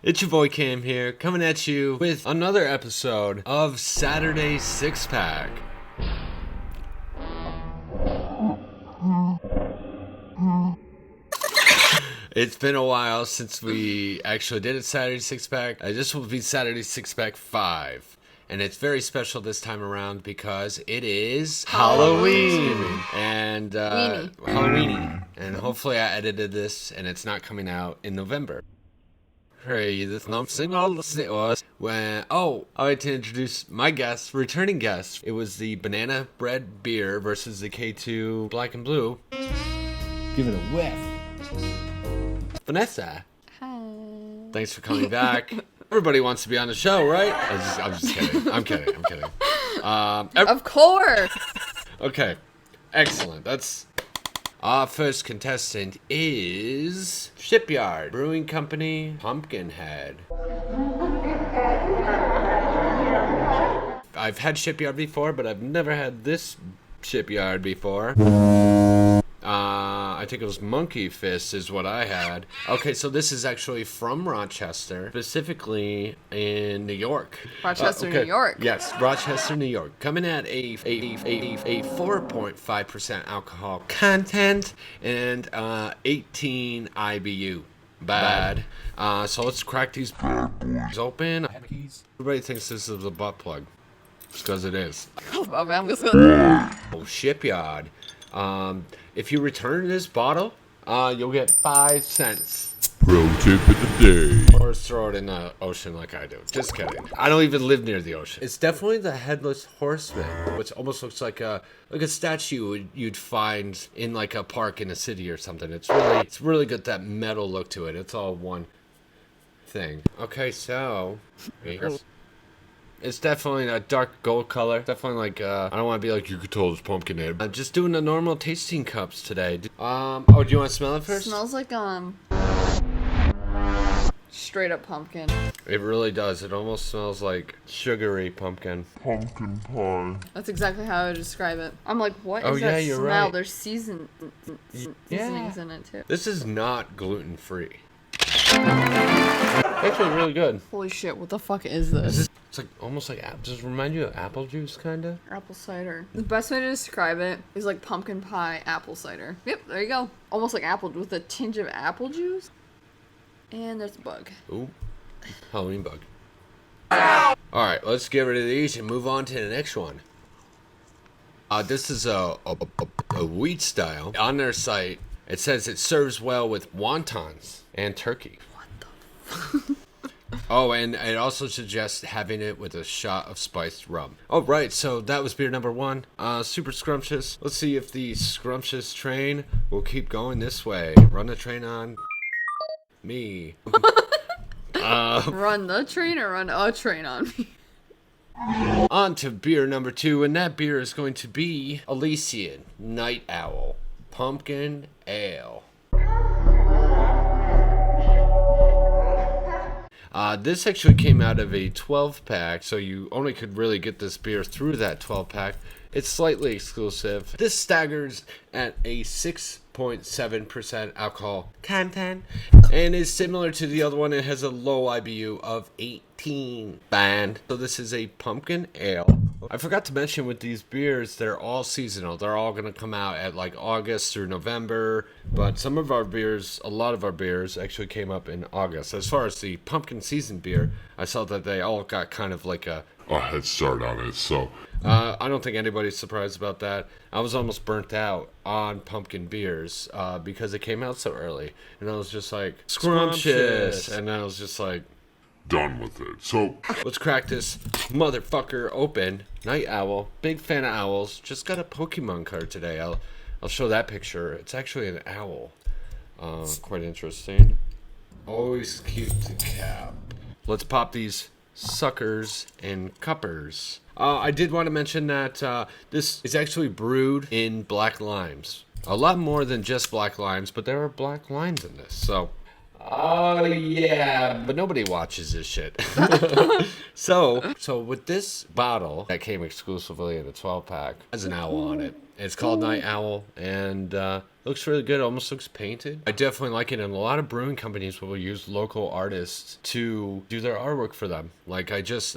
It's your boy Cam here, coming at you with another episode of Saturday Six Pack. It's been a while since we actually did a Saturday Six Pack. This will be Saturday Six Pack 5. And it's very special this time around because it is Halloween. And Halloweeny. And hopefully I edited this and it's not coming out in November. Hey, this something all it was when I like to introduce my guest, returning guest. It was the Banana Bread Beer versus the K2 Black and Blue. Give it a whiff. Vanessa. Hi. Thanks for coming back. Everybody wants to be on the show, right? I'm just kidding. I'm kidding. Of course. Okay, excellent. That's our first contestant is Shipyard Brewing Company, Pumpkinhead. I've had Shipyard before, but I've never had this Shipyard before. I think it was Monkey Fist is what I had. Okay, so this is actually from Rochester, specifically in New York. Rochester, New York. Yes, Rochester, New York. Coming at a 4.5% alcohol content and 18 IBU. Bad. So let's crack these bad boys open. Everybody thinks this is a butt plug. It's because it is. I'm just gonna... Shipyard. If you return this bottle, you'll get 5 cents. Pro tip of the day. Or throw it in the ocean like I do. Just kidding. I don't even live near the ocean. It's definitely the Headless Horseman, which almost looks like a statue you'd find in like a park in a city or something. It's really got that metal look to it. It's all one thing. Okay, so it's definitely a dark gold color. Definitely like, I don't want to be like, you could tell it's Pumpkinhead. I'm just doing the normal tasting cups today. Do you want to smell it first? It smells like, straight up pumpkin. It really does. It almost smells like sugary pumpkin. Pumpkin pie. That's exactly how I would describe it. I'm like, what is Oh, yeah, that you're smell? right. There's seasonings in it, too. This is not gluten-free. Actually, really good. Holy shit, what the fuck is this? It's like almost like does it remind you of apple juice, kind of? Apple cider. The best way to describe it is like pumpkin pie apple cider. Yep, there you go. Almost like apple with a tinge of apple juice. And there's a bug. Ooh, Halloween bug. All right, let's get rid of these and move on to the next one. This is a wheat style. On their site, it says it serves well with wontons and turkey. What the fuck? Oh, and it also suggests having it with a shot of spiced rum. Oh, right, so that was beer number 1. Super scrumptious. Let's see if the scrumptious train will keep going this way. Run the train on me. Run the train or run a train on me? On to beer number 2, and that beer is going to be Elysian Night Owl Pumpkin Ale. This actually came out of a 12-pack, so you only could really get this beer through that 12-pack. It's slightly exclusive. This staggers at a 6.7% alcohol content and is similar to the other one. It has a low IBU of 18. Band. So this is a pumpkin ale. I forgot to mention with these beers, they're all seasonal. They're all going to come out at like August through November. But some of our beers, a lot of our beers actually came up in August. As far as the pumpkin season beer, I saw that they all got kind of like a head start on it, so I don't think anybody's surprised about that. I was almost burnt out on pumpkin beers because it came out so early. And I was just like, scrumptious. And I was just like, done with it. So let's crack this motherfucker open. Night Owl. Big fan of owls. Just got a Pokemon card today. I'll show that picture. It's actually an owl. Quite interesting. Always keep the cap. Let's pop these suckers and cuppers. I did want to mention that this is actually brewed in black limes. A lot more than just black limes, but there are black limes in this. So, oh yeah, but nobody watches this shit. So with this bottle that came exclusively in a 12-pack, has an owl on it. It's called Night Owl, and looks really good. Almost looks painted. I definitely like it, and a lot of brewing companies will use local artists to do their artwork for them. Like I just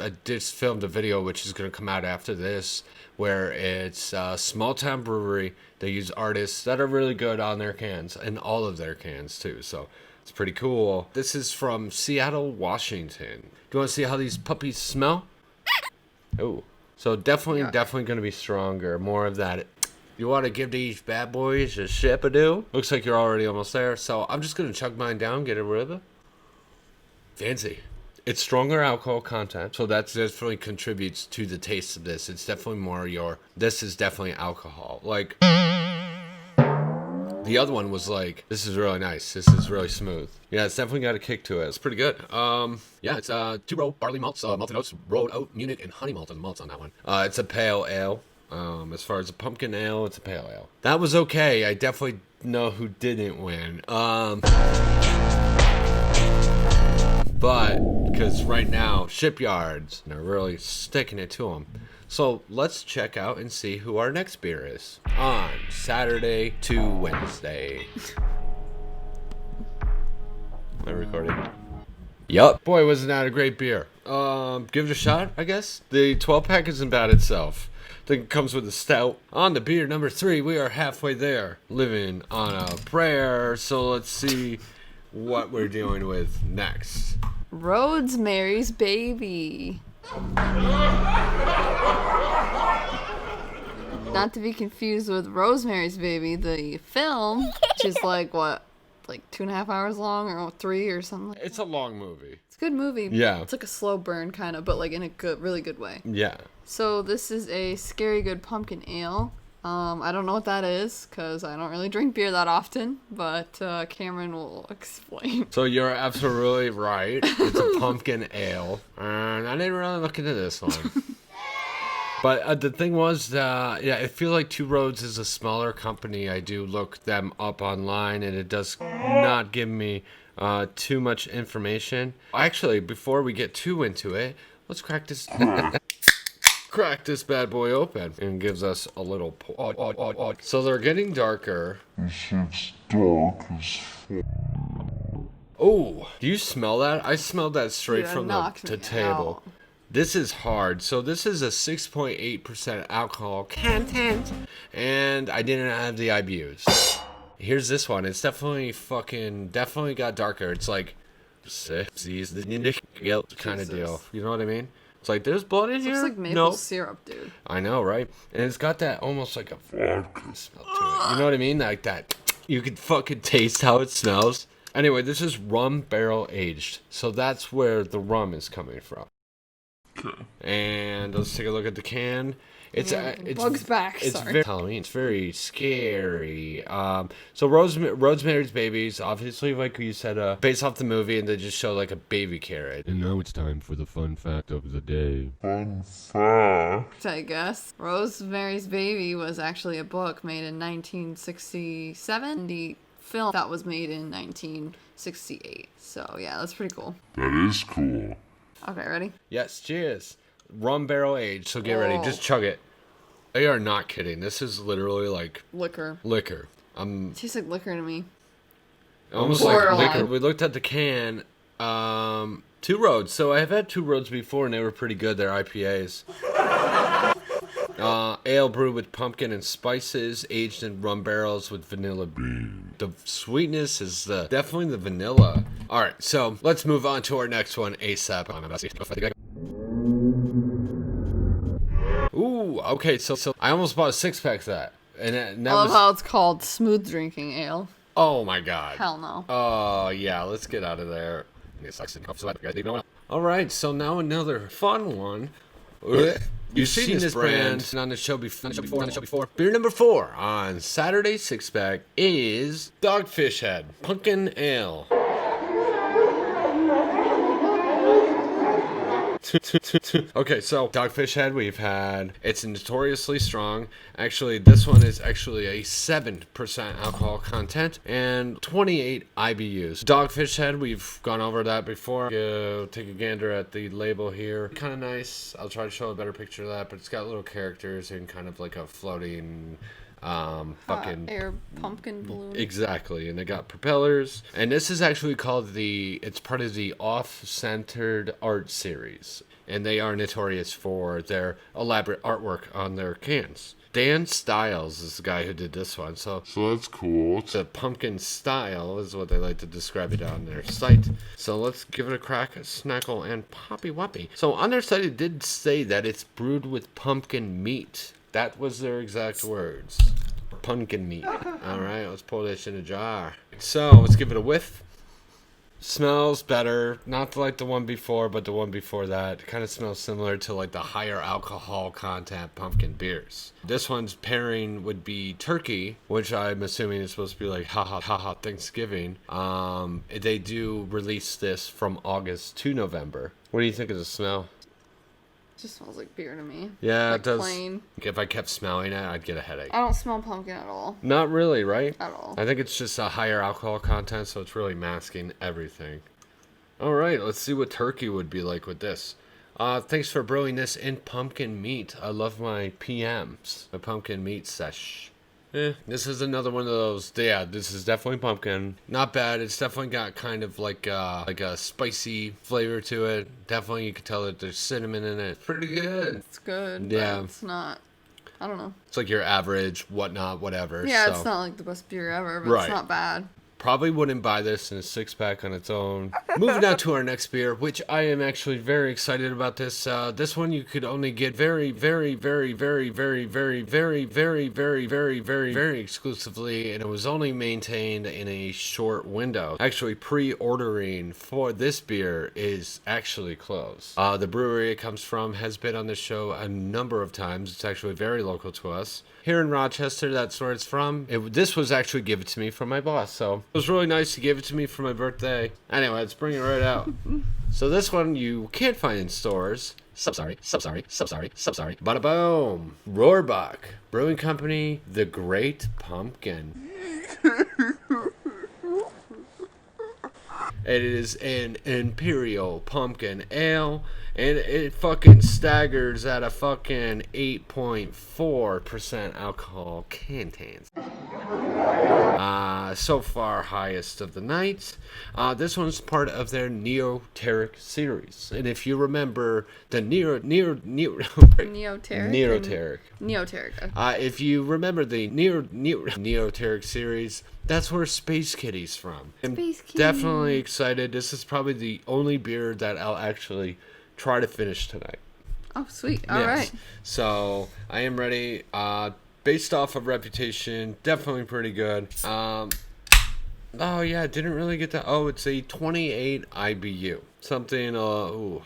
filmed a video which is gonna come out after this, where it's a small town brewery. They use artists that are really good on their cans, and all of their cans too. So it's pretty cool. This is from Seattle, Washington. Do you want to see how these puppies smell? Oh, so definitely going to be stronger. More of that. You want to give these bad boys a sip-a-do? Looks like you're already almost there. So I'm just going to chug mine down, get it rid of it. Fancy. It's stronger alcohol content, so that definitely contributes to the taste of this. It's definitely more this is definitely alcohol. Like, the other one was like, this is really nice. This is really smooth. Yeah, it's definitely got a kick to it. It's pretty good. Yeah, it's 2-row barley malts, malted oats, rolled oat, Munich, and honey malted malts on that one. It's a pale ale. As far as a pumpkin ale, it's a pale ale. That was okay. I definitely know who didn't win. But because right now shipyards are really sticking it to them. So let's check out and see who our next beer is on Saturday to Wednesday. Am I recording? Yup. Boy, wasn't that a great beer. Give it a shot, I guess. The 12-pack isn't bad itself. I think it comes with a stout. On the beer number 3, we are halfway there. Living on a prayer. So let's see what we're dealing with next. Rosemary's Baby. Not to be confused with Rosemary's Baby, the film, which is like 2.5 hours long or 3 or something. It's a long movie. It's a good movie. Yeah. It's like a slow burn kind of, but like in a good, really good way. Yeah. So this is a Scary Good Pumpkin Ale. I don't know what that is because I don't really drink beer that often, but Cameron will explain. So you're absolutely right. It's a pumpkin ale, and I didn't really look into this one. But the thing was, I feel like Two Roads is a smaller company. I do look them up online, and it does not give me too much information. Actually, before we get too into it, let's crack this bad boy open, and gives us a little pour. So they're getting darker. It's dark as fuck. Oh, do you smell that? I smelled that straight Dude, from the table. Out. This is hard. So this is a 6.8% alcohol content, and I didn't have the IBUs. Here's this one. It's definitely got darker. It's like kind of deal. You know what I mean? It's like there's blood in here. Looks like maple syrup, dude. I know, right? And it's got that almost like a vodka smell to it. You know what I mean? Like that. You could fucking taste how it smells. Anyway, this is rum barrel aged, so that's where the rum is coming from. Okay. And let's take a look at the can. It's Bugs back. It's Sorry. very Halloween. It's very scary. So Rosemary's Babies, obviously, like you said, based off the movie, and they just show like a baby carrot. And now it's time for the fun fact of the day. Fun fact. I guess Rosemary's Baby was actually a book made in 1967. The film that was made in 1968. So yeah, that's pretty cool. That is cool. Okay, ready? Yes, cheers. Rum barrel aged. So get ready. Just chug it. They are not kidding. This is literally like Liquor. liquor. It tastes like liquor to me. Almost like Borderline. liquor. We looked at the can. Two Roads. So I've had Two Roads before, and they were pretty good. They're IPAs. Ale brewed with pumpkin and spices, aged in rum barrels with vanilla bean. The sweetness is definitely the vanilla. All right, so let's move on to our next one ASAP. Ooh, okay, so I almost bought a 6-pack of that. And that I love was, how it's called smooth drinking ale. oh my god. Hell no. Oh, yeah, let's get out of there. All right, so now another fun one. You've seen this brand on the show before. Beer number 4 on Saturday 6-pack is Dogfish Head Pumpkin Ale. Okay, so Dogfish Head we've had. It's notoriously strong. Actually, this one is actually a 7% alcohol content and 28 IBUs. Dogfish Head, we've gone over that before. Go take a gander at the label here. Kind of nice. I'll try to show a better picture of that, but it's got little characters and kind of like a floating fucking air pumpkin balloon. exactly, and they got propellers. And this is actually called it's part of the Off-Centered Art series, and they are notorious for their elaborate artwork on their cans. Dan Styles is the guy who did this one, so that's cool. the pumpkin style is what they like to describe it on their site. So let's give it a crack, Snackle and Poppy Woppy. So on their site it did say that it's brewed with pumpkin meat. That was their exact words. Pumpkin meat. Alright, let's pour this in a jar. So let's give it a whiff. Smells better, not like the one before, but the one before that. It kind of smells similar to like the higher alcohol content pumpkin beers. This one's pairing would be turkey, which I'm assuming is supposed to be like haha Thanksgiving. They do release this from August to November. What do you think of the smell? It just smells like beer to me. Yeah, like it does. Plain. If I kept smelling it, I'd get a headache. I don't smell pumpkin at all. Not really, right? At all. I think it's just a higher alcohol content, so it's really masking everything. Alright, let's see what turkey would be like with this. Thanks for brewing this in pumpkin meat. I love my PMs, my pumpkin meat sesh. This is another one of those. Yeah, this is definitely pumpkin. Not bad. It's definitely got kind of like a spicy flavor to it. Definitely, you can tell that there's cinnamon in it. Pretty good. It's good. Yeah. But it's not. I don't know. It's like your average, whatnot, whatever. Yeah, so. it's not like the best beer ever, but Right. it's not bad. Probably wouldn't buy this in a 6-pack on its own. Moving on to our next beer, which I am actually very excited about this. This one you could only get very exclusively, and it was only maintained in a short window. Actually, pre-ordering for this beer is actually closed. The brewery it comes from has been on the show a number of times. It's actually very local to us. Here in Rochester, that's where it's from. This was actually given to me from my boss, so it was really nice to give it to me for my birthday. Anyway, let's bring it right out. So this one you can't find in stores. Sorry. Bada boom. Rohrbach Brewing Company, The Great Pumpkin. It is an Imperial Pumpkin Ale, and it fucking staggers at a fucking 8.4% alcohol content. So far, highest of the night. This one's part of their Neoteric series. And if you remember the Neoteric. Neoteric. Neoteric. If you remember the Neoteric series, that's where Space Kitty's from. I'm Space Kitty. definitely excited. This is probably the only beer that I'll actually try to finish tonight. Oh, sweet. All right. So I am ready. Based off of reputation, definitely pretty good. Oh yeah, I didn't really get that. Oh, it's a 28 IBU. Something. Ooh.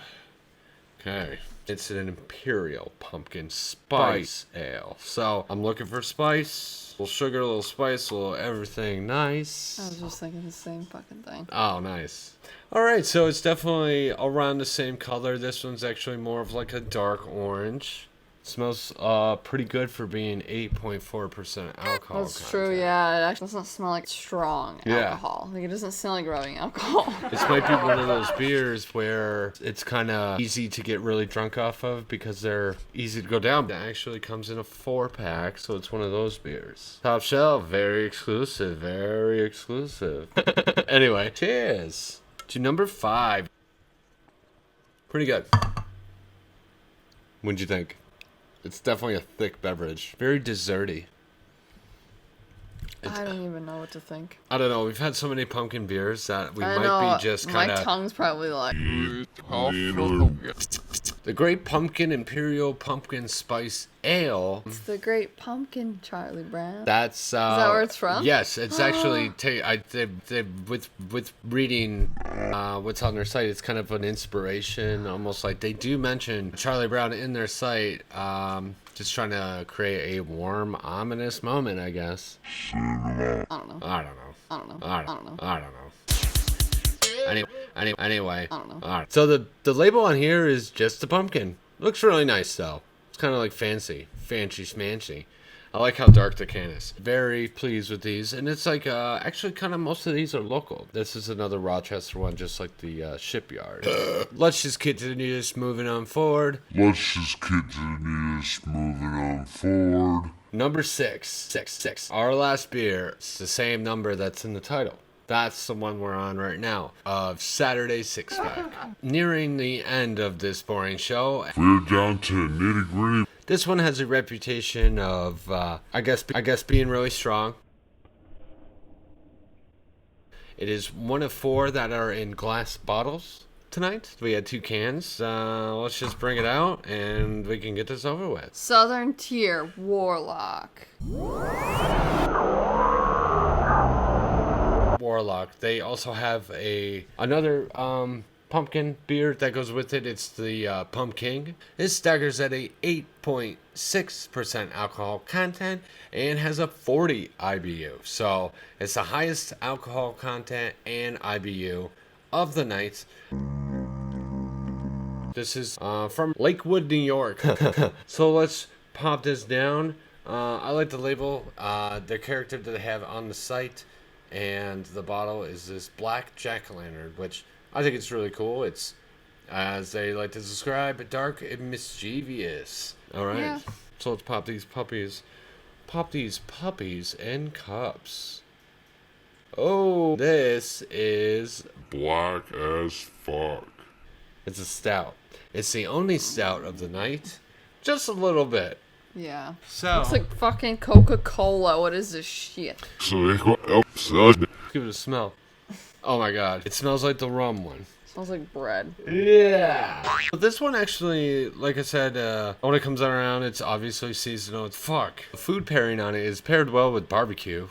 Okay. It's an Imperial Pumpkin Spice Ale. So I'm looking for spice. A little sugar, a little spice, a little everything nice. I was just thinking the same fucking thing. Oh, nice. Alright, so it's definitely around the same color. This one's actually more of like a dark orange. Smells pretty good for being 8.4% alcohol. That's true, yeah. It actually doesn't smell like strong alcohol. Like, it doesn't smell like rubbing alcohol. This might be one of those beers where it's kind of easy to get really drunk off of because they're easy to go down. It actually comes in a 4-pack, so it's one of those beers. Top shelf, very exclusive, very exclusive. Anyway, cheers to number 5. Pretty good. What'd you think? It's definitely a thick beverage. Very desserty. I don't even know what to think. I don't know. We've had so many pumpkin beers that we I might know, be just kind my of... tongue's probably like... The Great Pumpkin Imperial Pumpkin Spice Ale. It's the Great Pumpkin, Charlie Brown. That's Is that where it's from? Yes, it's actually with reading what's on their site. It's kind of an inspiration, almost like they do mention Charlie Brown in their site. Just trying to create a warm, ominous moment, I guess. I don't know. I don't know. I don't know. I I don't know. don't know. Anyway. I don't know. All right. So the label on here is just a pumpkin. Looks really nice though. It's kind of like fancy schmancy. I like how dark the can is. Very pleased with these. And it's like, actually kind of most of these are local. This is another Rochester one, just like the Shipyard. Let's just continue this moving on forward. Let's just continue this moving on forward. Number 6. Our last beer. It's the same number that's in the title. That's the one we're on right now, of Saturday Six Pack. Nearing the end of this boring show. We're down to nitty gritty. This one has a reputation of, I guess being really strong. It is one of 4 that are in glass bottles tonight. We had 2 cans. Let's just bring it out and we can get this over with. Southern Tier Warlock. Warlock. They also have another pumpkin beer that goes with it. It's the Pumpkin. This staggers at a 8.6% alcohol content and has a 40 IBU. So it's the highest alcohol content and IBU of the night. This is from Lakewood, New York. So let's pop this down. I like the label, the character that they have on the site. And the bottle is this black jack-o'-lantern, which I think it's really cool. It's, as they like to describe, dark and mischievous. All right. Yeah. So let's pop these puppies. Pop these puppies in cups. Oh, this is... Black as fuck. It's a stout. It's the only stout of the night. Just a little bit. Yeah. So... Looks like fucking Coca-Cola. What is this shit? Give it a smell. Oh my god. It smells like the rum one. Smells like bread. Yeah. But this one actually, like I said, when it comes around, it's obviously seasonal. It's fuck. The food pairing on it is paired well with barbecue.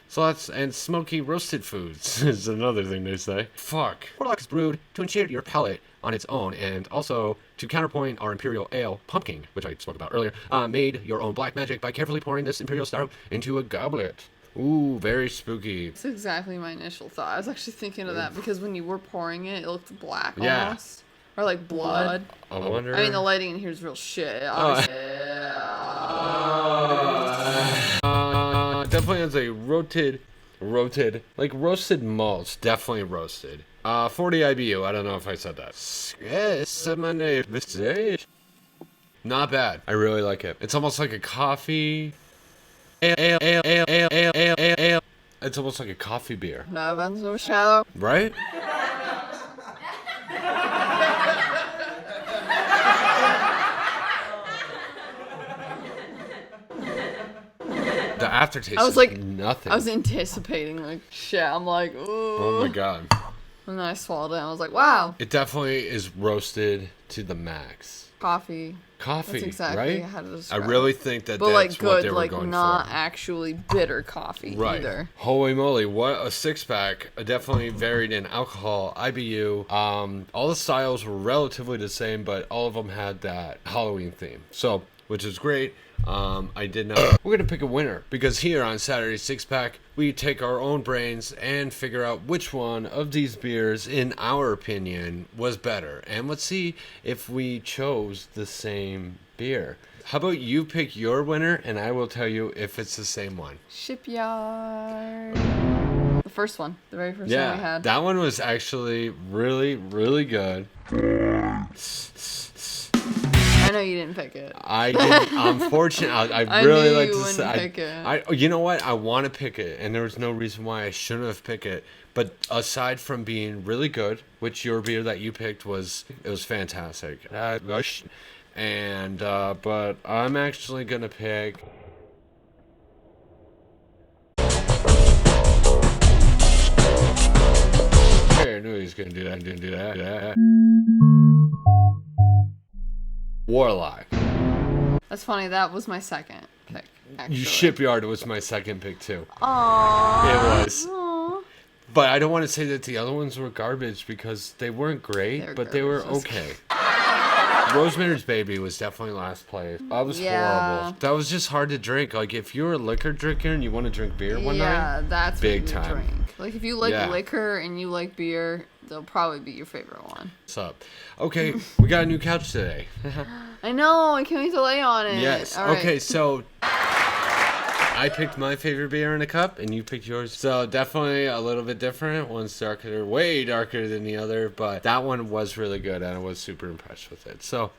So that's, and smoky roasted foods is another thing they say. Fuck. Warlock is brewed to ensure your palate on its own, and also to counterpoint our Imperial Ale Pumpkin, which I spoke about earlier, made your own black magic by carefully pouring this Imperial Stout into a goblet. Ooh, very spooky. That's exactly my initial thought. I was actually thinking of that because when you were pouring it, it looked black Yeah. almost. Or like blood. I wonder... I mean, the lighting in here is real shit. Definitely has a roasted, like roasted malts. Definitely roasted. 40 IBU. I don't know if I said that. Yes, my name is... Not bad. I really like it. It's almost like a coffee... Ale. It's almost like a coffee beer. Never so shallow. Right? The aftertaste I was is like, nothing. I was anticipating like shit. I'm like, ooh. Oh my god. And then I swallowed it and I was like, wow. It definitely is roasted to the max. Coffee. Coffee, That's exactly right? how to I describe really think that But that's like what good, they were like going not for. actually bitter coffee either. Holy moly, what a 6-pack. Definitely varied in alcohol, IBU. All the styles were relatively the same, but all of them had that Halloween theme. So, which is great. I did not. We're going to pick a winner because here on Saturday 6-pack, we take our own brains and figure out which one of these beers, in our opinion, was better. And let's see if we chose the same beer. How about you pick your winner and I will tell you if it's the same one. Shipyard. The first one. The very first one we Yeah, had. that one was actually really, really good. I know you didn't pick it. I did. Unfortunately, I I really knew like you to wouldn't say. pick it. You know what? I want to pick it, and there was no reason why I shouldn't have picked it. But aside from being really good, which your beer that you picked was fantastic. And but I'm actually gonna pick. I knew he was gonna do that. Didn't do that. Warlock. That's funny. That was my second pick. Actually. Shipyard was my second pick too. Aww. It was. Aww. But I don't want to say that the other ones were garbage because they weren't great, but they were garbage. okay. Rosemary's Baby was definitely last place. That was horrible. That was just hard to drink. Like if you're a liquor drinker and you want to drink beer one night, Yeah, that's big what you time. drink. Like if you like Yeah. liquor and you like beer, they'll probably be your favorite one. what's up? Okay, we got a new couch today. I know. I can't wait to lay on it. Yes. All right. Okay, so I picked my favorite beer in a cup, and you picked yours. So definitely a little bit different. One's darker, way darker than the other, but that one was really good, and I was super impressed with it. So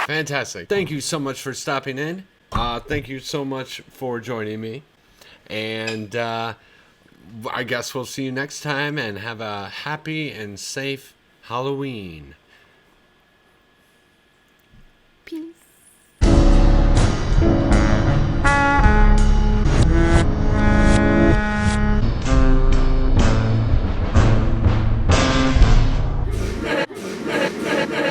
fantastic. Thank you so much for stopping in. Thank you so much for joining me. And I guess we'll see you next time, and have a happy and safe Halloween.